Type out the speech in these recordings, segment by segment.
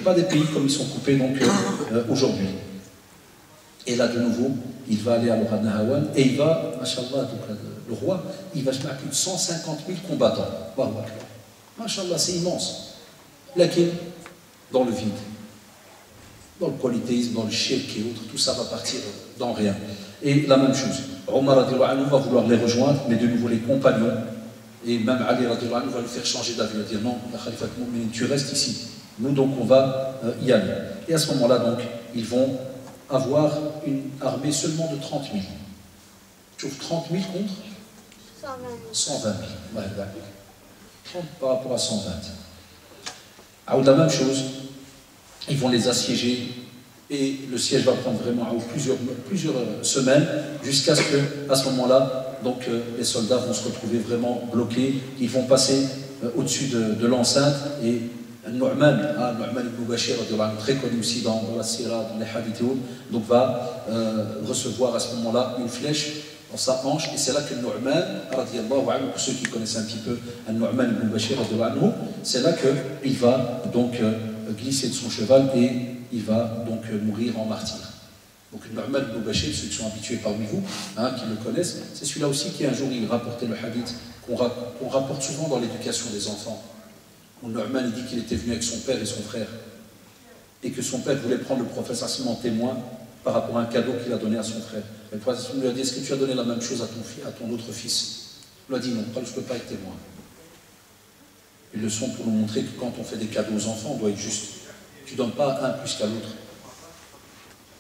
pas des pays comme ils sont coupés donc aujourd'hui. Et là, de nouveau, il va aller à l'Orad Nahawan et il va, machallah, donc le roi, il va faire plus de 150 000 combattants. Machallah, c'est immense. Laquelle dans le vide, dans le polythéisme, dans le shirk et autres, tout ça va partir dans rien. Et la même chose, Omar va vouloir les rejoindre, mais de nouveau les compagnons, et même Ali va lui faire changer d'avis, il va dire non, la Khalifat Mu'minin, tu restes ici. Nous donc on va y aller. Et à ce moment-là donc, ils vont avoir une armée seulement de 30 000. Tu trouves 30 000 contre 120 000. Ouais, 30 par rapport à 120. Alors la même chose, ils vont les assiéger et le siège va prendre vraiment plusieurs semaines jusqu'à ce que, à ce moment-là, donc les soldats vont se retrouver vraiment bloqués. Ils vont passer au-dessus de l'enceinte et Nu'man ibn Bashir, très connu aussi dans la Sira, dans les hadiths, donc va recevoir à ce moment-là une flèche dans sa hanche, et c'est là que Nu'man, pour ceux qui connaissent un petit peu Nu'man ibn Bashir, c'est là qu'il va donc glisser de son cheval et il va donc mourir en martyr. Donc Nu'man ibn Bashir, ceux qui sont habitués parmi vous, qui le connaissent, c'est celui-là aussi qui un jour il rapportait le hadith qu'on rapporte souvent dans l'éducation des enfants. Nu'man il dit qu'il était venu avec son père et son frère et que son père voulait prendre le prophète en témoin par rapport à un cadeau qu'il a donné à son frère. Et le prophète lui a dit, est-ce que tu as donné la même chose à ton autre fils? Il lui a dit non, je ne peux pas être témoin. Une leçon pour nous montrer que quand on fait des cadeaux aux enfants, on doit être juste. Tu ne donnes pas un plus qu'à l'autre.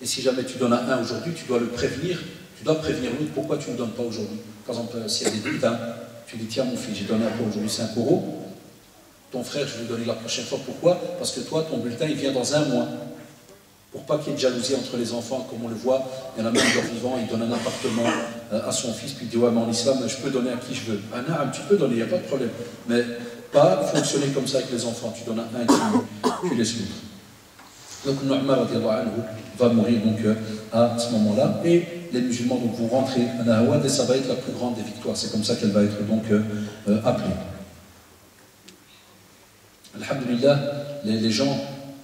Et si jamais tu donnes à un aujourd'hui, tu dois le prévenir, tu dois prévenir l'autre pourquoi tu ne donnes pas aujourd'hui. Par exemple, s'il y a des bulletins, tu dis tiens mon fils, j'ai donné à toi aujourd'hui 5 €. Ton frère, je vais lui donner la prochaine fois. Pourquoi? Parce que toi, ton bulletin, il vient dans un mois. Pour pas qu'il y ait de jalousie entre les enfants, comme on le voit, il y en a même leur vivant, il donne un appartement à son fils, puis il dit ouais, mais en islam, je peux donner à qui je veux. Tu peux donner, il n'y a pas de problème. Mais pas fonctionner comme ça avec les enfants. Tu donnes à un qui tu laisses l'autre. Donc, Nu'man va mourir donc, à ce moment-là. Et les musulmans donc, vont rentrer à Nahawad et ça va être la plus grande des victoires. C'est comme ça qu'elle va être donc appelée. Alhamdulillah, les gens,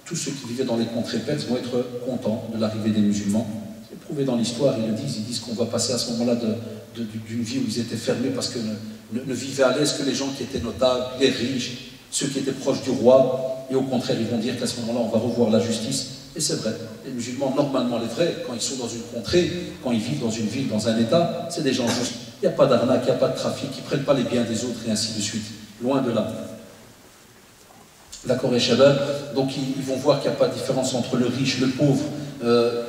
tous ceux qui vivaient dans les contrées perses vont être contents de l'arrivée des musulmans. C'est prouvé dans l'histoire, ils disent qu'on va passer à ce moment-là d'une vie où ils étaient fermés parce que ne vivaient à l'aise que les gens qui étaient notables, les riches, ceux qui étaient proches du roi, et au contraire, ils vont dire qu'à ce moment-là, on va revoir la justice. Et c'est vrai, les musulmans, normalement, les vrais, quand ils sont dans une contrée, quand ils vivent dans une ville, dans un état, c'est des gens justes. Il n'y a pas d'arnaque, il n'y a pas de trafic, ils ne prennent pas les biens des autres et ainsi de suite. Loin de là. D'accord, et Shabab, donc ils vont voir qu'il n'y a pas de différence entre le riche, le pauvre,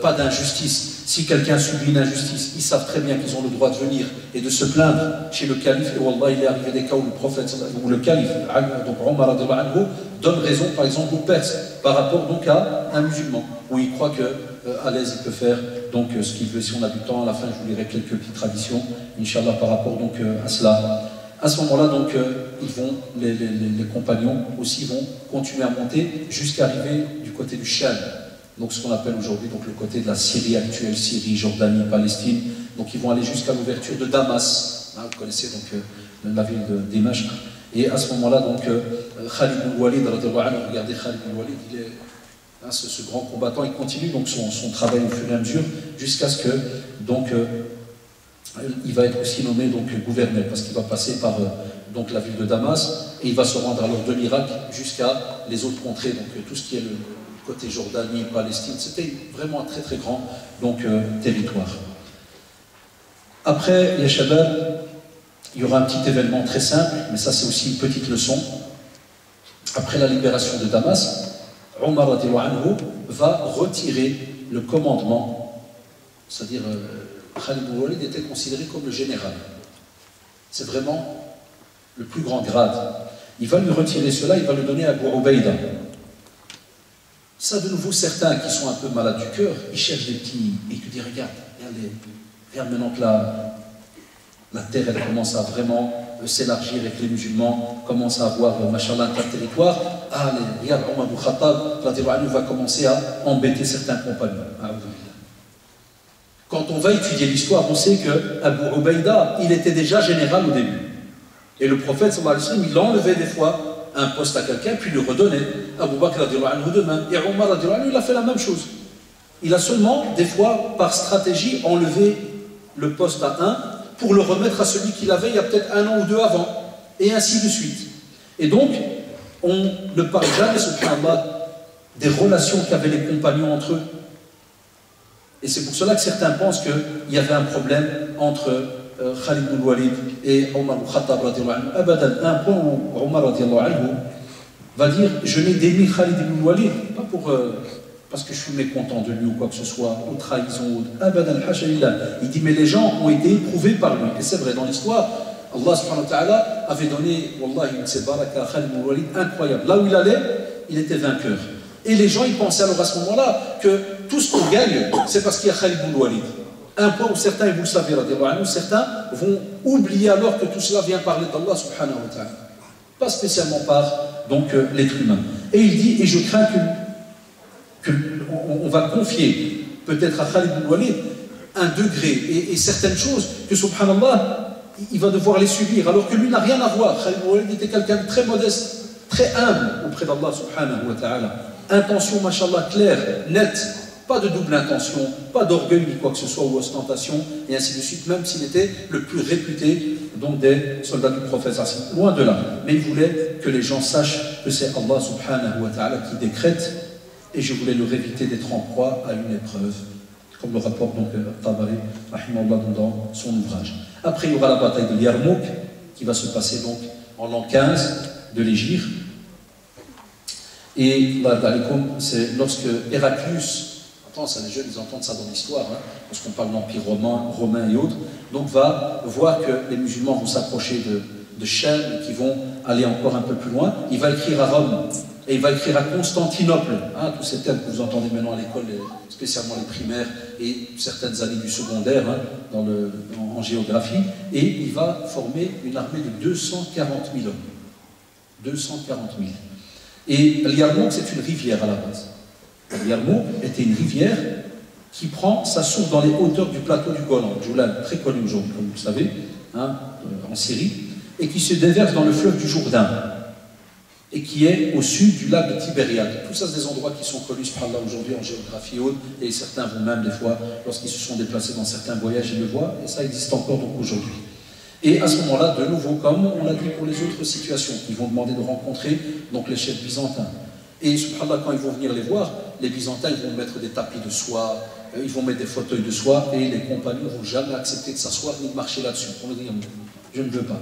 pas d'injustice. Si quelqu'un subit une injustice, ils savent très bien qu'ils ont le droit de venir et de se plaindre chez le calife. Et Wallah, il est arrivé des cas où le prophète, ou le calife, donc Omar donne raison par exemple aux Perses par rapport donc à un musulman, où il croit qu'à l'aise il peut faire donc ce qu'il veut. Si on a du temps, à la fin je vous lirai quelques petites traditions, Inch'Allah, par rapport donc à cela. À ce moment-là, donc, les compagnons aussi vont continuer à monter jusqu'à arriver du côté du Sham, donc ce qu'on appelle aujourd'hui donc le côté de la Syrie actuelle, Syrie, Jordanie, Palestine. Donc ils vont aller jusqu'à l'ouverture de Damas. Vous connaissez donc la ville de Dimashq. Et à ce moment-là, donc Khalid ibn Walid, regardez Khalid ibn Walid, il est ce grand combattant, il continue donc son travail au fur et à mesure jusqu'à ce que donc il va être aussi nommé donc gouverneur, parce qu'il va passer par donc la ville de Damas et il va se rendre alors de l'Irak jusqu'à les autres contrées, donc tout ce qui est le côté Jordanie, Palestine. C'était vraiment un très très grand donc territoire. Après Yashabal, il y aura un petit événement très simple, mais ça c'est aussi une petite leçon. Après la libération de Damas, Omar va retirer le commandement, c'est-à-dire Khalid ibn Walid était considéré comme le général. C'est vraiment le plus grand grade. Il va lui retirer cela, il va le donner à Abu Ubaïda. Ça, de nouveau, certains qui sont un peu malades du cœur, ils cherchent des petits... Et tu dis, regarde maintenant que la terre, elle commence à vraiment s'élargir et que les musulmans commencent à avoir, machallah, un territoire. Regarde, Omar ibn Khattab va commencer à embêter certains compagnons. Quand on va étudier l'histoire, on sait que Abu Ubaïda, il était déjà général au début. Et le prophète, sallallahu alayhi wa sallam, il enlevait des fois un poste à quelqu'un, puis le redonnait. Abu Bakr radiallahu anhu de même, et Omar radiallahu anhu, il a fait la même chose. Il a seulement, des fois, par stratégie, enlevé le poste à un pour le remettre à celui qu'il avait il y a peut-être 1 an ou 2 avant, et ainsi de suite. Et donc, on ne parle jamais, subhanallah, des relations qu'avaient les compagnons entre eux. Et c'est pour cela que certains pensent qu'il y avait un problème entre Khalid ibn Walid et Omar ibn Khattab radiallahu anhu. Abadan, un point où Omar radiallahu anhu va dire « Je n'ai démis Khalid ibn Walid, pas pour, parce que je suis mécontent de lui ou quoi que ce soit, ou trahison, ou abadan, hashalillah. » Il dit « Mais les gens ont été éprouvés par lui. » Et c'est vrai, dans l'histoire, Allah subhanahu wa ta'ala avait donné, wallahi, une baraka à Khalid ibn Walid incroyable. Là où il allait, il était vainqueur. Et les gens, ils pensaient alors à ce moment-là que tout ce qu'on gagne, c'est parce qu'il y a Khalid ibn Walid. Un point où certains, et vous le savez, certains vont oublier alors que tout cela vient parler d'Allah subhanahu wa ta'ala. Pas spécialement par donc l'être humain. Et il dit, et je crains qu'on va confier peut-être à Khalid ibn Walid un degré et certaines choses que subhanallah, il va devoir les subir, alors que lui n'a rien à voir. Khalid ibn Walid était quelqu'un de très modeste, très humble auprès d'Allah subhanahu wa ta'ala. Intention, mashallah, claire, nette, pas de double intention, pas d'orgueil ni quoi que ce soit ou ostentation, et ainsi de suite, même s'il était le plus réputé donc des soldats du prophète, loin de là. Mais il voulait que les gens sachent que c'est Allah subhanahu wa ta'ala qui décrète, et je voulais leur éviter d'être en proie à une épreuve, comme le rapporte donc Tabari, rahimahullah, dans son ouvrage. Après, il y aura la bataille de Yarmouk, qui va se passer donc en l'an 15 de l'Hégire. Et c'est lorsque Héraclius, attends, ça les jeunes, ils entendent ça dans l'histoire, hein, lorsqu'on parle de l'Empire romain et autres, donc va voir que les musulmans vont s'approcher de Cham et qui vont aller encore un peu plus loin. Il va écrire à Rome et il va écrire à Constantinople, hein, tous ces termes que vous entendez maintenant à l'école, spécialement les primaires et certaines années du secondaire hein, en géographie, et il va former une armée de 240 000 hommes. 240 000. Et l'Yarmouk, c'est une rivière à la base. L'Yarmouk était une rivière qui prend sa source dans les hauteurs du plateau du Golan, Djoulal, très connu aujourd'hui, comme vous le savez, hein, en Syrie, et qui se déverse dans le fleuve du Jourdain, et qui est au sud du lac de Tibériade. Tout ça, c'est des endroits qui sont connus par là aujourd'hui en géographie haute, et certains vont même des fois, lorsqu'ils se sont déplacés dans certains voyages, ils le voient, et ça existe encore donc aujourd'hui. Et à ce moment-là, de nouveau, comme on l'a dit pour les autres situations, ils vont demander de rencontrer donc les chefs byzantins. Et subhanallah, quand ils vont venir les voir, les Byzantins ils vont mettre des tapis de soie, ils vont mettre des fauteuils de soie, et les compagnons ne vont jamais accepter de s'asseoir ni de marcher là-dessus. On va dire, je ne veux pas.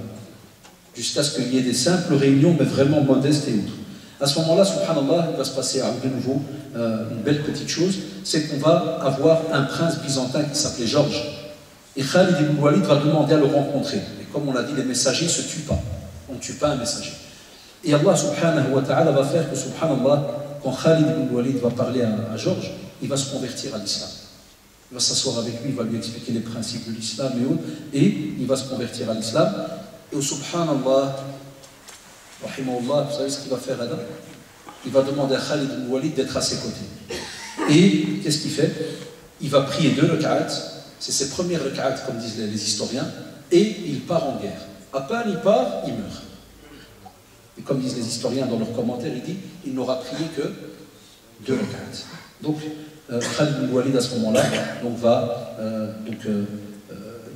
Jusqu'à ce qu'il y ait des simples réunions, mais vraiment modestes et autres. À ce moment-là, subhanallah, il va se passer de nouveau une belle petite chose, c'est qu'on va avoir un prince byzantin qui s'appelait Georges. Et Khalid ibn Walid va demander à le rencontrer. Et comme on l'a dit, les messagers ne se tuent pas. On ne tue pas un messager. Et Allah subhanahu wa ta'ala va faire que, subhanallah, quand Khalid ibn Walid va parler à Georges, il va se convertir à l'islam. Il va s'asseoir avec lui, il va lui expliquer les principes de l'islam et autres, et il va se convertir à l'islam. Et subhanallah, rahimahullah, vous savez ce qu'il va faire, Adam? Il va demander à Khalid ibn Walid d'être à ses côtés. Et qu'est-ce qu'il fait? Il va prier 2 rak'at. C'est ses premières rak'at, comme disent les historiens, et il part en guerre. À peine il part, il meurt. Et comme disent les historiens dans leurs commentaires, il dit il n'aura prié que 2 rak'at. Donc, Khalid ibn Walid à ce moment-là va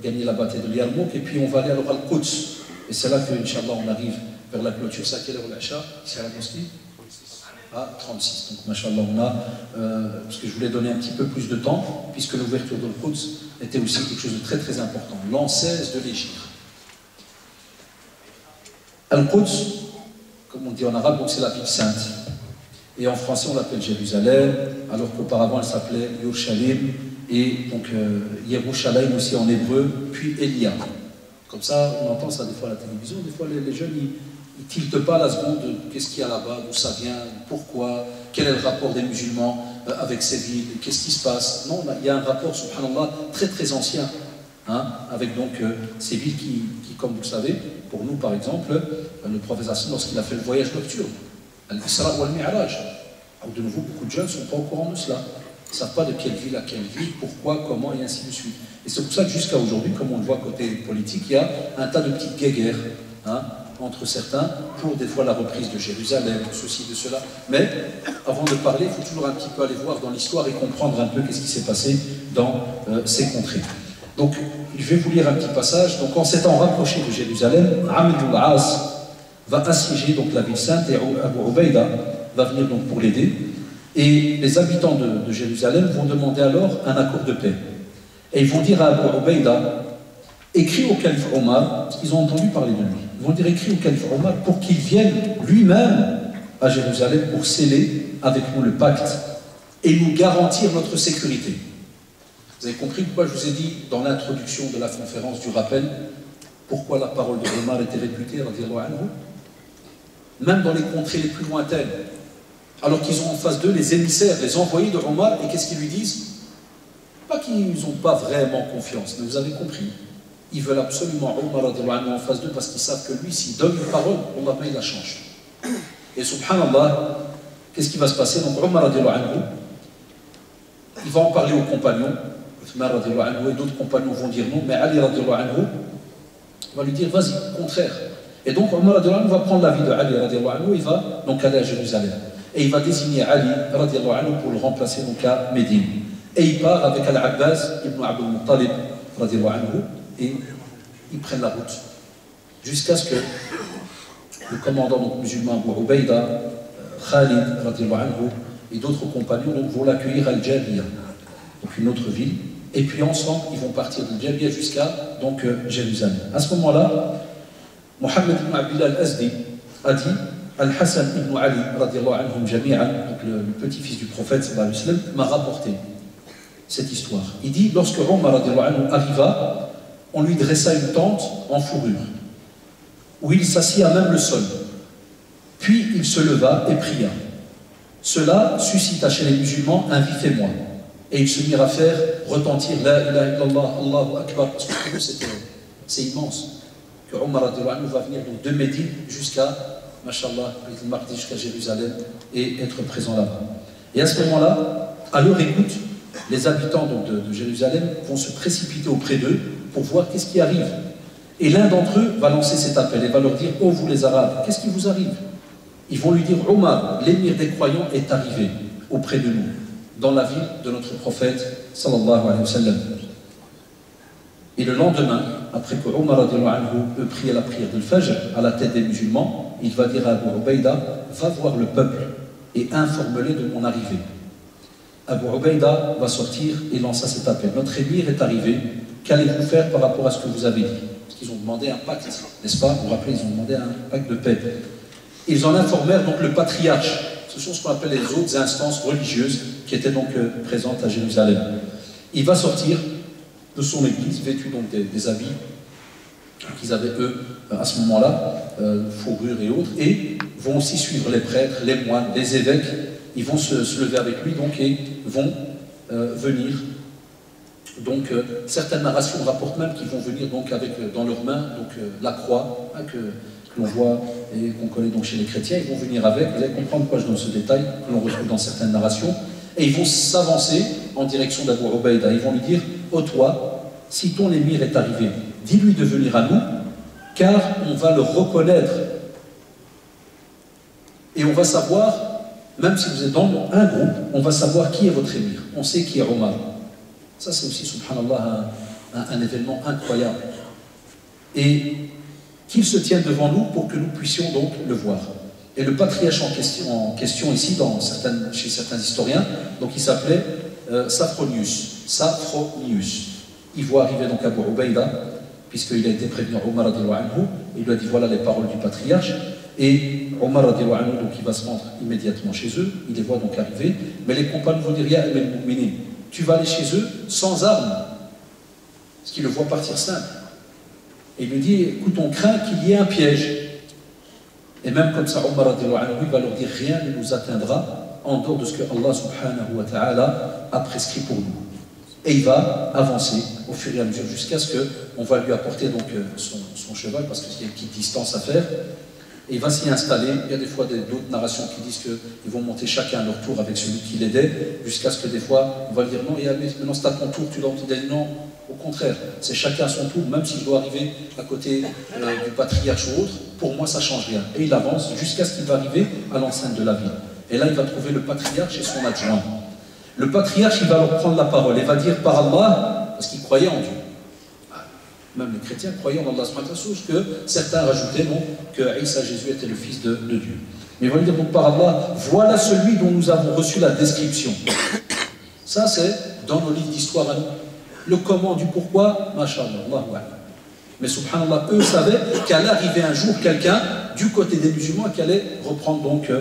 gagner la bataille de Yarmouk, et puis on va aller alors à Al-Quds. Et c'est là que, Inch'Allah, on arrive vers la clôture. C'est à quelle heure l'Acha? C'est à la mosquée? À 36. Donc, Masha'Allah, on a, parce que je voulais donner un petit peu plus de temps, puisque l'ouverture de Al-Quds était aussi quelque chose de très très important. L'an 16 de l'Hégire. Al-Quds, comme on dit en arabe, c'est la ville sainte. Et en français, on l'appelle Jérusalem, alors qu'auparavant, elle s'appelait Yerushalayim, et donc Yerushalayim aussi en hébreu, puis Elia. Comme ça, on entend ça des fois à la télévision, des fois les jeunes, ils ne tiltent pas la seconde de qu'est-ce qu'il y a là-bas, d'où ça vient, pourquoi, quel est le rapport des musulmans avec ces villes, qu'est-ce qui se passe. Non, il y a un rapport, subhanallah, très très ancien, hein, avec donc ces villes qui, comme vous le savez, pour nous par exemple, le prophète Hassan, lorsqu'il a fait le voyage nocturne, Al-Isra ou Al-Mi'raj, de nouveau, beaucoup de jeunes ne sont pas au courant de cela. Ils ne savent pas de quelle ville à quelle ville, pourquoi, comment, et ainsi de suite. Et c'est pour ça que jusqu'à aujourd'hui, comme on le voit côté politique, il y a un tas de petites guéguerres, hein, entre certains pour des fois la reprise de Jérusalem, ceci, de cela. Mais avant de parler, il faut toujours un petit peu aller voir dans l'histoire et comprendre un peu qu'est-ce qui s'est passé dans ces contrées. Donc, je vais vous lire un petit passage. Donc, en s'étant rapproché de Jérusalem, Amr ibn al-As va assiéger donc la ville sainte et Abu Ubaïda va venir donc pour l'aider. Et les habitants de Jérusalem vont demander alors un accord de paix. Et ils vont dire à Abu Ubaïda, écris au calife Omar, parce qu'ils ont entendu parler de lui, ils vont dire écris au calife Omar pour qu'il vienne lui-même à Jérusalem pour sceller avec nous le pacte et nous garantir notre sécurité. Vous avez compris pourquoi je vous ai dit dans l'introduction de la conférence du rappel, pourquoi la parole de Omar était réputée, radiyallahu anhu, même dans les contrées les plus lointaines, alors qu'ils ont en face d'eux les émissaires, les envoyés de Omar, et qu'est-ce qu'ils lui disent? Pas qu'ils n'ont pas vraiment confiance, mais vous avez compris. Ils veulent absolument Omar en face d'eux parce qu'ils savent que lui, s'il donne une parole, Allah il la change. Et subhanallah, qu'est-ce qui va se passer? Donc Omar il va en parler aux compagnons, Uthman et d'autres compagnons vont dire non, mais Ali va lui dire vas-y, contraire. Et donc Omar va prendre l'avis de Ali il va donc aller à Jérusalem. Et il va désigner Ali pour le remplacer donc à Médine. Et il part avec Al-Abbas ibn Abdul Muttalib et ils prennent la route jusqu'à ce que le commandant donc, musulman Abu Ubaïda, Khalid et d'autres compagnons donc, vont l'accueillir à Al-Jabiyya, donc une autre ville, et puis ensemble ils vont partir de Al-Jabiyya jusqu'à donc Jérusalem. À ce moment-là, Mohammed ibn Abdullah al-Azdi a dit Al-Hassan ibn Ali anhum jami'an, donc le petit-fils du prophète sallallahu alayhi wa sallam, m'a rapporté cette histoire. Il dit, lorsque Omar arriva, on lui dressa une tente en fourrure, où il s'assit à même le sol. Puis il se leva et pria. Cela suscita chez les musulmans un vif émoi. Et ils se mirent à faire retentir La ilaha illallah, Allahu Akbar, parce que pour eux c'est immense. Que Omar va venir donc de Médine jusqu'à, Mashallah, jusqu'à Jérusalem et être présent là-bas. Et à ce moment-là, à leur écoute, les habitants donc, de Jérusalem vont se précipiter auprès d'eux pour voir qu'est-ce qui arrive. Et l'un d'entre eux va lancer cet appel et va leur dire « Oh vous les Arabes, qu'est-ce qui vous arrive ?» Ils vont lui dire « Omar, l'émir des croyants est arrivé auprès de nous, dans la ville de notre prophète, sallallahu alayhi wa sallam. » Et le lendemain, après que Omar ait prié la prière de Fajr à la tête des musulmans, il va dire à Abu Ubaïda « Va voir le peuple et informe-les de mon arrivée. » Abu Ubaïda va sortir et lança cet appel. Notre émir est arrivé, qu'allez-vous faire par rapport à ce que vous avez dit? Parce qu'ils ont demandé un pacte, n'est-ce pas? Vous vous rappelez, ils ont demandé un pacte de paix. Ils en informèrent donc le patriarche. Ce sont ce qu'on appelle les autres instances religieuses qui étaient donc présentes à Jérusalem. Il va sortir de son église, vêtu donc des habits qu'ils avaient eux à ce moment-là, fourrure et autres, et vont aussi suivre les prêtres, les moines, les évêques. Ils vont se lever avec lui donc, et vont venir. Donc, certaines narrations rapportent même qu'ils vont venir donc, avec dans leurs mains donc, la croix hein, que l'on voit et qu'on connaît donc, chez les chrétiens. Ils vont venir avec, vous allez comprendre pourquoi je donne ce détail que l'on retrouve dans certaines narrations. Et ils vont s'avancer en direction d'Abu Ubaïda. Ils vont lui dire « Ô toi, si ton émir est arrivé, dis-lui de venir à nous, car on va le reconnaître. Et on va savoir... Même si vous êtes dans un groupe, on va savoir qui est votre émir. On sait qui est Omar. Ça, c'est aussi, subhanallah, un événement incroyable. Et qu'il se tienne devant nous pour que nous puissions donc le voir. Et le patriarche en question ici, chez certains historiens, donc il s'appelait Sophronius. Il voit arriver donc Abu Ubaïda, puisqu'il a été prévenu Omar anhu, il lui a dit voilà les paroles du patriarche. Et Omar donc il va se rendre immédiatement chez eux, il les voit donc arriver, mais les compagnons vont dire tu vas aller chez eux sans armes, parce qu'ils le voient partir simple. Et il lui dit écoute, on craint qu'il y ait un piège. Et même comme ça, Omar il va leur dire rien ne nous atteindra en dehors de ce que Allah subhanahu wa ta'ala a prescrit pour nous. Et il va avancer au fur et à mesure jusqu'à ce qu'on va lui apporter donc son cheval, parce qu'il y a une petite distance à faire. Et il va s'y installer. Il y a des fois d'autres narrations qui disent qu'ils vont monter chacun à leur tour avec celui qui l'aidait, jusqu'à ce que des fois, on va lui dire non, maintenant c'est à ton tour, tu dois monter. Non, au contraire, c'est chacun son tour, même si je dois arriver à côté du patriarche ou autre, pour moi ça ne change rien. Et il avance jusqu'à ce qu'il va arriver à l'enceinte de la ville. Et là, il va trouver le patriarche et son adjoint. Le patriarche, il va leur prendre la parole et va dire par Allah, parce qu'il croyait en Dieu. Même les chrétiens croyaient en Allah, sauf que certains rajoutaient non, que Isa, Jésus, était le fils de Dieu. Mais il va lui dire donc par Allah, voilà celui dont nous avons reçu la description. Ça, c'est dans nos livres d'histoire à nous. Le comment du pourquoi, mashallah, Allahu a'lam. Mais subhanallah, eux savaient qu'allait arriver un jour quelqu'un du côté des musulmans qui allait reprendre donc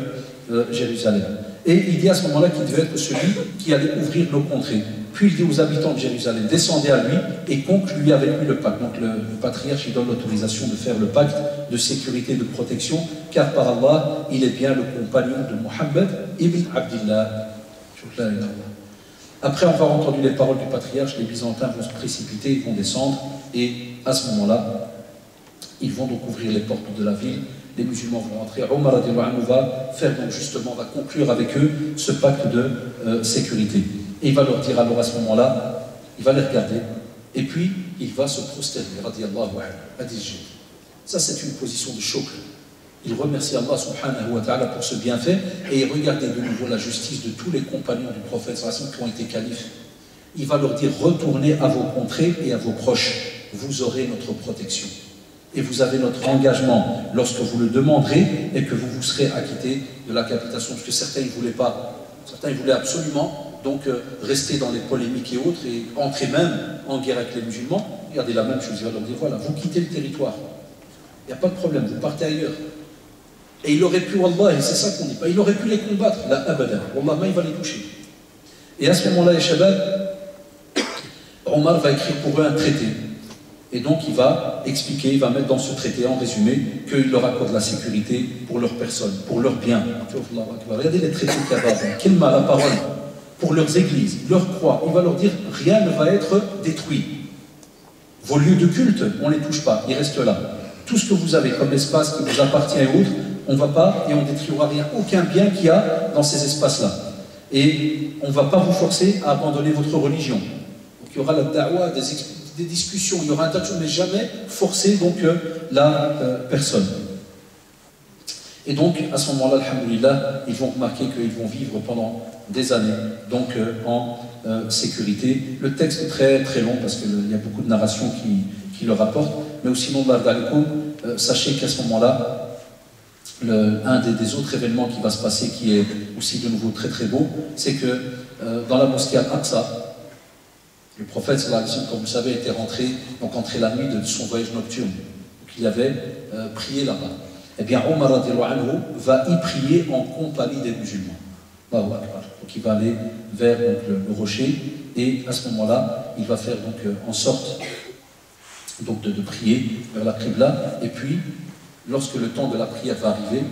Jérusalem. Et il dit à ce moment-là qu'il devait être celui qui allait ouvrir nos contrées. Puis il dit aux habitants de Jérusalem, descendez à lui et concluez avec lui le pacte. Donc le patriarche, il donne l'autorisation de faire le pacte de sécurité et de protection, car par Allah, il est bien le compagnon de Muhammad ibn Abdillah. Après avoir entendu les paroles du patriarche, les Byzantins vont se précipiter, ils vont descendre, et à ce moment-là, ils vont donc ouvrir les portes de la ville, les musulmans vont entrer. Omar va faire donc justement, va conclure avec eux ce pacte de sécurité. Et il va leur dire alors à ce moment-là, il va les regarder, et puis il va se prosterner, radiyallahu anhu. Ça c'est une position de choc. Il remercie Allah subhanahu wa ta'ala pour ce bienfait, et regardez de nouveau la justice de tous les compagnons du prophète qui ont été califes. Il va leur dire, retournez à vos contrées et à vos proches, vous aurez notre protection. Et vous avez notre engagement lorsque vous le demanderez et que vous vous serez acquitté de la capitation. Parce que certains ne voulaient pas, certains voulaient absolument donc rester dans les polémiques et autres et entrer même en guerre avec les musulmans. Regardez la même chose, il va leur dire, voilà, vous quittez le territoire. Il n'y a pas de problème, vous partez ailleurs. Et il aurait pu, wallah, et c'est ça qu'on dit pas, il aurait pu les combattre, la abadan. Wallah, mais il va les toucher. Et à ce moment-là, les shabab, Omar va écrire pour eux un traité. Et donc il va expliquer, il va mettre dans ce traité en résumé qu'il leur accorde la sécurité pour leur personne, pour leurs biens. Regardez les traités qu'il y a avant. Quelle la parole pour leurs églises, leurs croix. Il va leur dire rien ne va être détruit. Vos lieux de culte, on ne les touche pas, ils restent là. Tout ce que vous avez comme espace qui vous appartient et autres, on ne va pas et on ne détruira rien, aucun bien qu'il y a dans ces espaces-là. Et on ne va pas vous forcer à abandonner votre religion. Donc il y aura la da'wa, des discussions, il y aura un tas de choses, mais jamais forcer donc la personne. Et donc à ce moment-là, alhamdoulilah, ils vont remarquer qu'ils vont vivre pendant des années, donc en sécurité. Le texte est très très long parce qu'il y a beaucoup de narrations qui le rapportent, mais aussi non sachez qu'à ce moment-là, un des autres événements qui va se passer, qui est aussi de nouveau très très beau, c'est que dans la mosquée Al-Aqsa, le prophète, comme vous savez, était entré la nuit de son voyage nocturne. Donc il avait prié là-bas. Eh bien, Omar va y prier en compagnie des musulmans. Donc il va aller vers donc, le rocher, et à ce moment-là, il va faire donc, en sorte donc, de prier vers la Qibla. Et puis, lorsque le temps de la prière va arriver,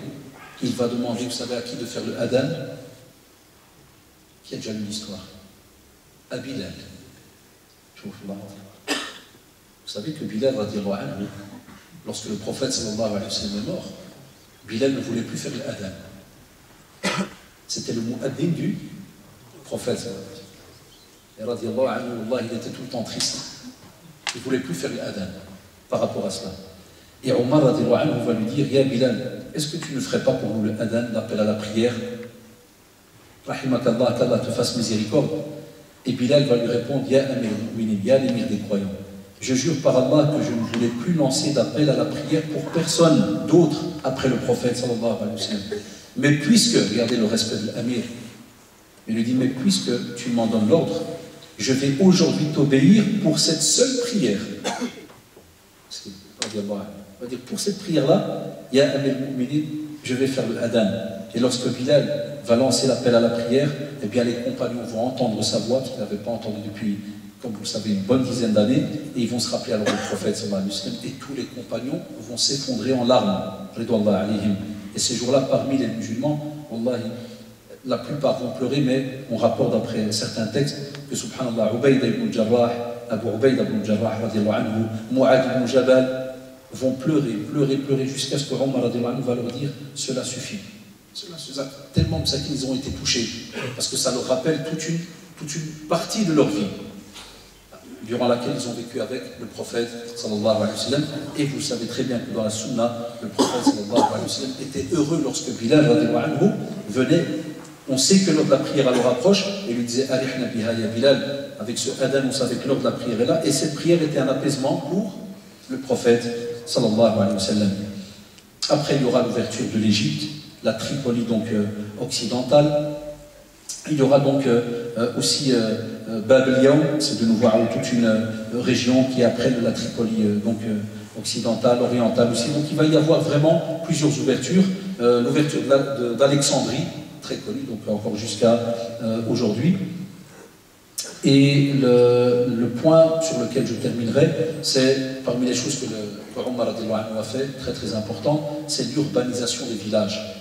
il va demander, vous savez à qui de faire le adhan? Qui a déjà lu l'histoire? À Bilal. Vous savez que Bilal, lorsque le prophète sallallahu alayhi wa sallam est mort, Bilal ne voulait plus faire l'adhan. C'était le mu'addin du prophète. Et radiallahu anhu, il était tout le temps triste. Il ne voulait plus faire l'adhan par rapport à cela. Et Omar radiallahu anhu va lui dire, Ya Bilal, est-ce que tu ne ferais pas pour nous le adhan, l'appel à la prière? Rahimakallah, qu'Allah te fasse miséricorde. Et Bilal va lui répondre, Ya Amir al-Mu'minin, Ya l'émir des croyants. Je jure par Allah que je ne voulais plus lancer d'appel à la prière pour personne d'autre après le prophète sallallahu alayhi wa sallam. Mais puisque, regardez le respect de l'Amir, il lui dit, mais puisque tu m'en donnes l'ordre, je vais aujourd'hui t'obéir pour cette seule prière. On va dire, pour cette prière-là, Ya Amir al-Mu'minin, je vais faire le adhan. Et lorsque Bilal va lancer l'appel à la prière, eh bien les compagnons vont entendre sa voix, qu'ils n'avaient pas entendu depuis, comme vous le savez, une bonne dizaine d'années, et ils vont se rappeler alors le prophète sallallahu alayhi wa sallam, et tous les compagnons vont s'effondrer en larmes. Et ces jours-là, parmi les musulmans, wallahi, la plupart vont pleurer, mais on rapporte d'après certains textes que subhanallah, Ubayda ibn Jarrah, Abu Ubayda ibn Jarrah, Mu'ad ibn Jabal, vont pleurer jusqu'à ce que Omar va leur dire, cela suffit. Cela, tellement que ça qu'ils ont été touchés, parce que ça leur rappelle toute une partie de leur vie. durant laquelle ils ont vécu avec le prophète sallallahu alayhi wa sallam. Et vous savez très bien que dans la sunna, le prophète sallallahu alayhi wa sallam était heureux lorsque Bilal radiallahu anhu venait. On sait que l'heure de la prière alors approche, et lui disait Arihna biha ya Bilal. Avec ce adhan, on savait que l'heure de la prière est là, et cette prière était un apaisement pour le prophète sallallahu alayhi wa sallam. Après, il y aura l'ouverture de l'Égypte, la Tripoli donc occidentale. Il y aura donc aussi Bab el-Yaoum, c'est de nouveau toute une région qui est après la Tripoli occidentale, orientale aussi. Donc il va y avoir vraiment plusieurs ouvertures. L'ouverture d'Alexandrie, très connue, donc encore jusqu'à aujourd'hui. Et le point sur lequel je terminerai, c'est parmi les choses que Omar a fait, très très important, c'est l'urbanisation des villages.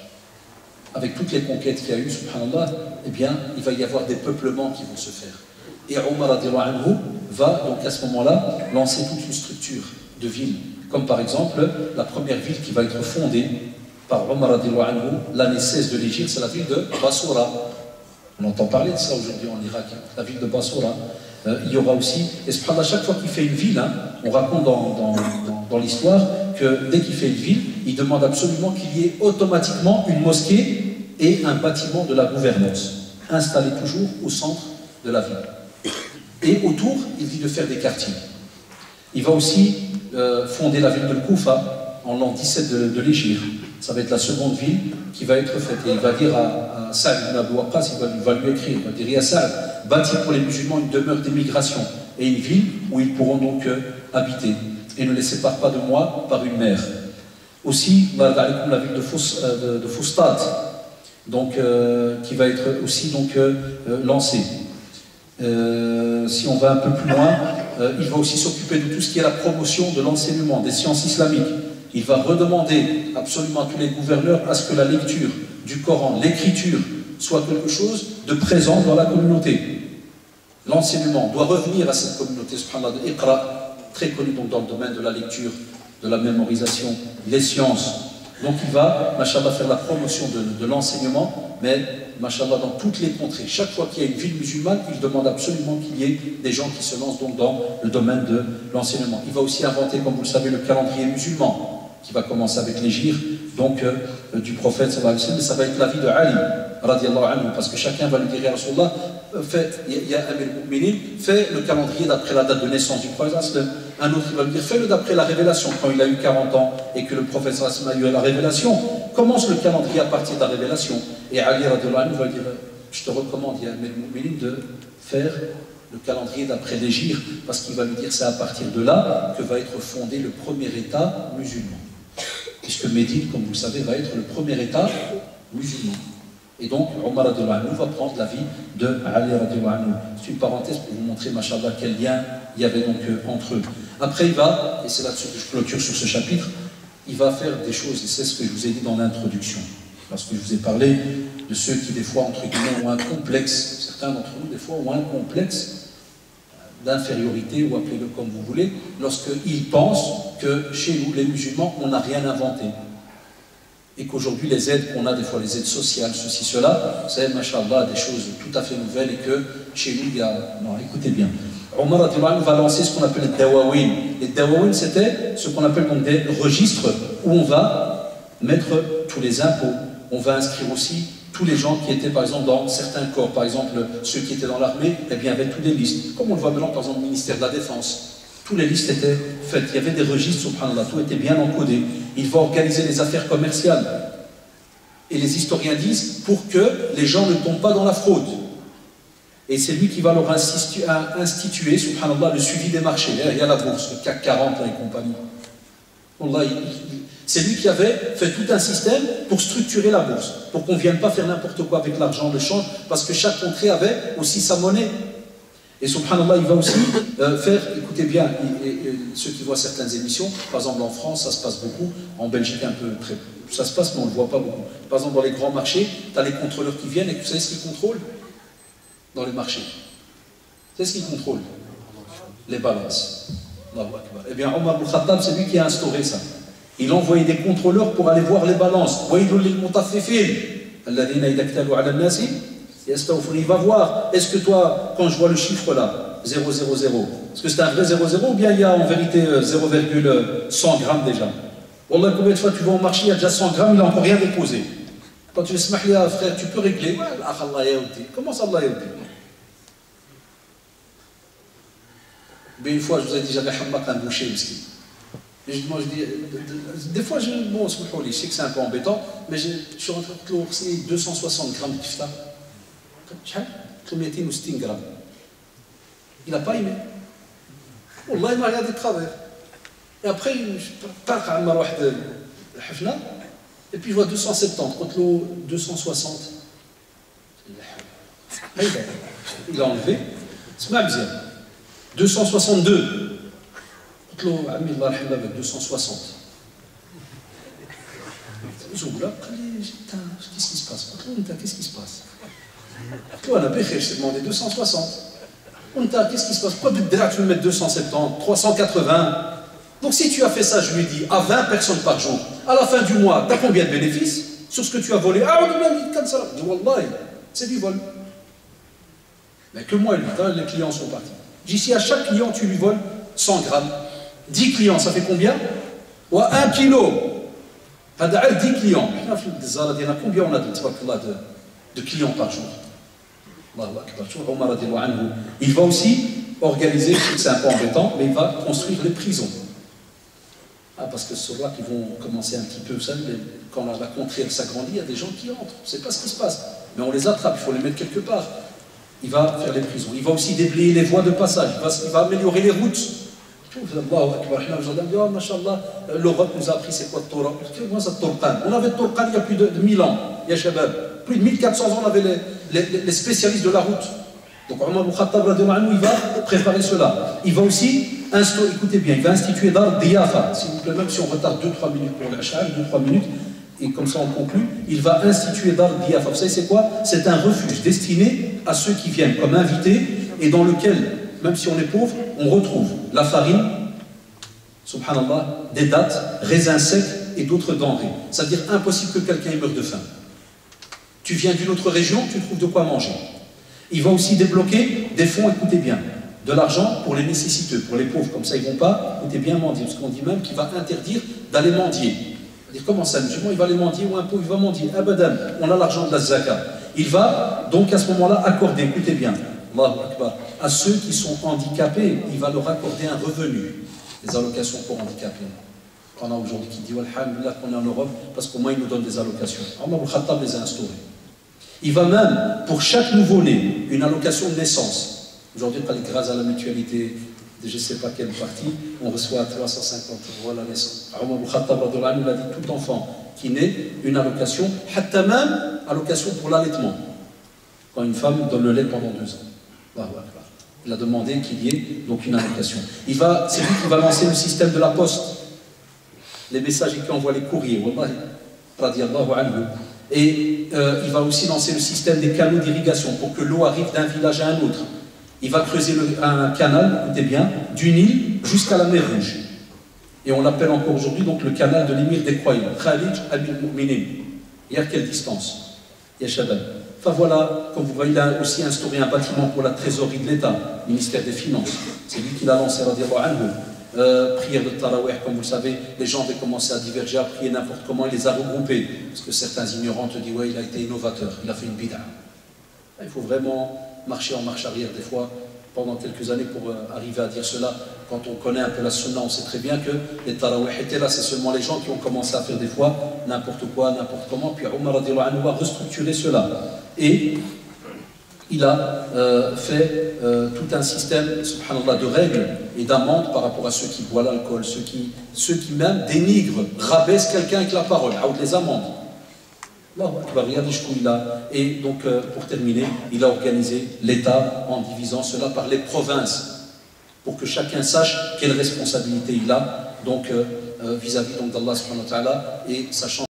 Avec toutes les conquêtes qu'il y a eu, subhanallah, eh bien, il va y avoir des peuplements qui vont se faire. Et Omar va donc à ce moment-là lancer toute une structure de villes, comme par exemple la première ville qui va être fondée par Omar l'année 16 de l'Égypte, c'est la ville de Bassoura. On entend parler de ça aujourd'hui en Irak, la ville de Bassoura. Il y aura aussi, et subhanallah, chaque fois qu'il fait une ville, on raconte dans l'histoire que dès qu'il fait une ville, il demande absolument qu'il y ait automatiquement une mosquée et un bâtiment de la gouvernance, installé toujours au centre de la ville. Et autour, il dit de faire des quartiers. Il va aussi fonder la ville de Koufa en l'an 17 de l'Hégire. Ça va être la seconde ville qui va être faite. Et il va dire à Saad ibn Abu Waqqas, il va lui écrire, il va dire, « Ya Saad, bâtis pour les musulmans une demeure d'émigration et une ville où ils pourront donc habiter. Et ne les sépare pas de moi par une mer. » Aussi, la ville de Fustat, donc, qui va être aussi donc, lancée. Si on va un peu plus loin, il va aussi s'occuper de tout ce qui est la promotion de l'enseignement des sciences islamiques. Il va redemander absolument à tous les gouverneurs à ce que la lecture du Coran, l'écriture, soit quelque chose de présent dans la communauté. L'enseignement doit revenir à cette communauté, subhanallah, de Iqra, très connu donc dans le domaine de la lecture, de la mémorisation, les sciences. Donc il va, machallah, faire la promotion de l'enseignement, mais machallah, dans toutes les contrées. Chaque fois qu'il y a une ville musulmane, il demande absolument qu'il y ait des gens qui se lancent donc dans le domaine de l'enseignement. Il va aussi inventer, comme vous le savez, le calendrier musulman, qui va commencer avec l'hégire, donc du prophète sallallahu alayhi wa sallam, ça va être la vie de Ali, radiallahu anhu, parce que chacun va lui dire, ya Rasulallah, fais le calendrier d'après la date de naissance du prophète. Un autre il va lui dire, fais-le d'après la révélation, quand il a eu 40 ans et que le prophète sallallahu alayhi wa sallam a eu la révélation, commence le calendrier à partir de la révélation. Et Ali, radiallahu anhu, va dire, je te recommande, ya Amir al-Mu'minin, de faire le calendrier d'après l'hégire, parce qu'il va lui dire, c'est à partir de là que va être fondé le premier État musulman. Puisque Médine, comme vous le savez, va être le premier État musulman. Et donc, Omar va prendre la vie de Ali. C'est une parenthèse pour vous montrer, machallah, quel lien il y avait donc entre eux. Après, il va, et c'est là-dessus que je clôture sur ce chapitre, il va faire des choses, et c'est ce que je vous ai dit dans l'introduction. Lorsque je vous ai parlé de ceux qui, des fois, entre guillemets, ont un complexe, certains d'entre nous, des fois, ont un complexe d'infériorité, ou appelez-le comme vous voulez, lorsqu'ils pensent que chez nous, les musulmans, on n'a rien inventé. Et qu'aujourd'hui, les aides qu'on a, des fois les aides sociales, ceci, cela, c'est, machallah, des choses tout à fait nouvelles, et que chez nous, il y a... Non, écoutez bien. Omar va lancer ce qu'on appelle les dawawin. Les dawawin, c'était ce qu'on appelle donc des registres où on va mettre tous les impôts. On va inscrire aussi tous les gens qui étaient, par exemple, dans certains corps. Par exemple, ceux qui étaient dans l'armée, eh bien, avec toutes les listes. Comme on le voit maintenant, par exemple, au ministère de la Défense. Toutes les listes étaient faites. Il y avait des registres, subhanallah, tout était bien encodé. Il va organiser les affaires commerciales. Et les historiens disent pour que les gens ne tombent pas dans la fraude. Et c'est lui qui va leur instituer, subhanallah, le suivi des marchés. Il y a la bourse, le CAC 40 et compagnie. C'est lui qui avait fait tout un système pour structurer la bourse, pour qu'on ne vienne pas faire n'importe quoi avec l'argent de change, parce que chaque contrée avait aussi sa monnaie. Et subhanallah, il va aussi faire, écoutez bien, ceux qui voient certaines émissions, par exemple en France, ça se passe beaucoup, en Belgique un peu, très, ça se passe mais on ne le voit pas beaucoup. Par exemple dans les grands marchés, tu as les contrôleurs qui viennent et vous savez ce qu'ils contrôlent dans les marchés? C'est ce qu'ils contrôlent? Les balances. Eh bien Omar ibn Khattab, c'est lui qui a instauré ça. Il a envoyé des contrôleurs pour aller voir les balances. Il va voir, est-ce que toi, quand je vois le chiffre là, 000. Est-ce que c'est un vrai 0,0 ou bien il y a en vérité 0,100 grammes déjà? Wallah, combien de fois tu vas au marché, il y a déjà 100 grammes, il n'a encore rien déposé. Quand tu dis, frère, tu peux régler. Comment ça, Allah yaoudi? Mais une fois, je vous ai dit, j'avais un boucher aussi. Et moi, je dis, des fois, je sais que c'est un peu embêtant, mais je suis rentré à 260 grammes de kifta. 260 grammes. Il n'a pas aimé. Wallah, il m'a regardé de travers. Et après, je pars à Marouh de Hafna, et puis je vois 270, contre l'eau 260. Il a enlevé. C'est ma bien. 262. قلت له عمي الله يرحم بابك 260. زولا قال لي qu'est-ce qui se passe؟ قلت له انت qu'est-ce qui se passe؟ قلت له انا بخير je t'ai demandé 260. انت qu'est-ce qui se passe؟ Pourquoi tu veux mettre 270, 380? Donc si tu as fait ça, je lui dis, à 20 personnes par jour, à la fin du mois, tu as combien de bénéfices sur ce que tu as volé? Ah, je dis wallah, c'est du vol. Mais que moi, les clients sont partis. J'ai dit, si à chaque client tu lui voles 100 grammes, 10 clients, ça fait combien? Ou 1 kilo. 10 clients. Combien on a de clients par jour? Il va aussi organiser, c'est un peu embêtant, mais il va construire les prisons. Ah, parce que c'est là qu'ils vont commencer un petit peu, vous savez, quand la contrée s'agrandit, il y a des gens qui entrent. On ne sait pas ce qui se passe. Mais on les attrape, il faut les mettre quelque part. Il va faire les prisons. Il va aussi déblayer les voies de passage. Il va améliorer les routes. L'Europe nous a appris c'est quoi le Torah. On avait le Torah il y a plus de 1000 ans. Il y a plus de 1400 ans, on avait les spécialistes de la route. Donc Omar ibn Khattab, il va préparer cela. Il va aussi instaurer, écoutez bien, il va instituer Dar Diyafa. S'il vous plaît, même si on retarde 2-3 minutes pour l'Ash'ar, 2-3 minutes, et comme ça on conclut, il va instituer Dar Diyafa. Vous savez c'est quoi? C'est un refuge destiné à ceux qui viennent comme invités et dans lequel, même si on est pauvre, on retrouve la farine, subhanallah, des dattes, raisins secs et d'autres denrées. C'est-à-dire impossible que quelqu'un meure de faim. Tu viens d'une autre région, tu trouves de quoi manger. Il va aussi débloquer des fonds, écoutez bien, de l'argent pour les nécessiteux, pour les pauvres, comme ça ils ne vont pas, écoutez bien, mendier, parce qu'on dit même qu'il va interdire d'aller mendier. C'est-à-dire comment ça, le musulman, il va aller mendier ou un pauvre, il va mendier. Abadan, on a l'argent de la zakat. Il va donc à ce moment-là accorder, écoutez bien, Allahu Akbar, à ceux qui sont handicapés, il va leur accorder un revenu, des allocations pour handicapés. On a aujourd'hui qui dit, alhamdulillah, qu'on est en Europe, parce qu'au moins ils nous donnent des allocations. Omar ibn Khattab les a instaurées. Il va même, pour chaque nouveau-né, une allocation de naissance. Aujourd'hui, grâce à la mutualité de je ne sais pas quelle partie, on reçoit 350 € à la naissance. Omar ibn Khattab l'a dit, tout enfant qui naît, une allocation, hatta même allocation pour l'allaitement. Quand une femme donne le lait pendant 2 ans. Il a demandé qu'il y ait donc une allocation. C'est lui qui va lancer le système de la poste. Les messagers qui envoient les courriers, wallahi, radiyallahu anhu. Et il va aussi lancer le système des canaux d'irrigation pour que l'eau arrive d'un village à un autre. Il va creuser un canal, écoutez bien, du Nil jusqu'à la mer Rouge. Et on l'appelle encore aujourd'hui donc le canal de l'émir des croyants, Khalid al-Mu'minin. Et à quelle distance? Yashabab. Enfin voilà, comme vous voyez, il a aussi instauré un bâtiment pour la trésorerie de l'État, ministère des Finances. C'est lui qui l'a lancé, radiyallahu anhu. Prière de Tarawih, comme vous le savez, les gens avaient commencé à diverger, à prier n'importe comment, il les a regroupés. Parce que certains ignorants te disent, ouais, il a été innovateur, il a fait une bid'a. Il faut vraiment marcher en marche arrière, des fois, pendant quelques années, pour arriver à dire cela. Quand on connaît un peu la sunna, on sait très bien que les Tarawih étaient là, c'est seulement les gens qui ont commencé à faire des fois n'importe quoi, n'importe comment. Puis Omar a restructuré cela. Et il a fait tout un système, subhanallah, de règles et d'amendes par rapport à ceux qui boivent l'alcool, ceux qui même dénigrent, rabaissent quelqu'un avec la parole, les amendes. Et donc, pour terminer, il a organisé l'État en divisant cela par les provinces, pour que chacun sache quelle responsabilité il a, donc vis-à-vis d'Allah subhanahu wa ta'ala, et sachant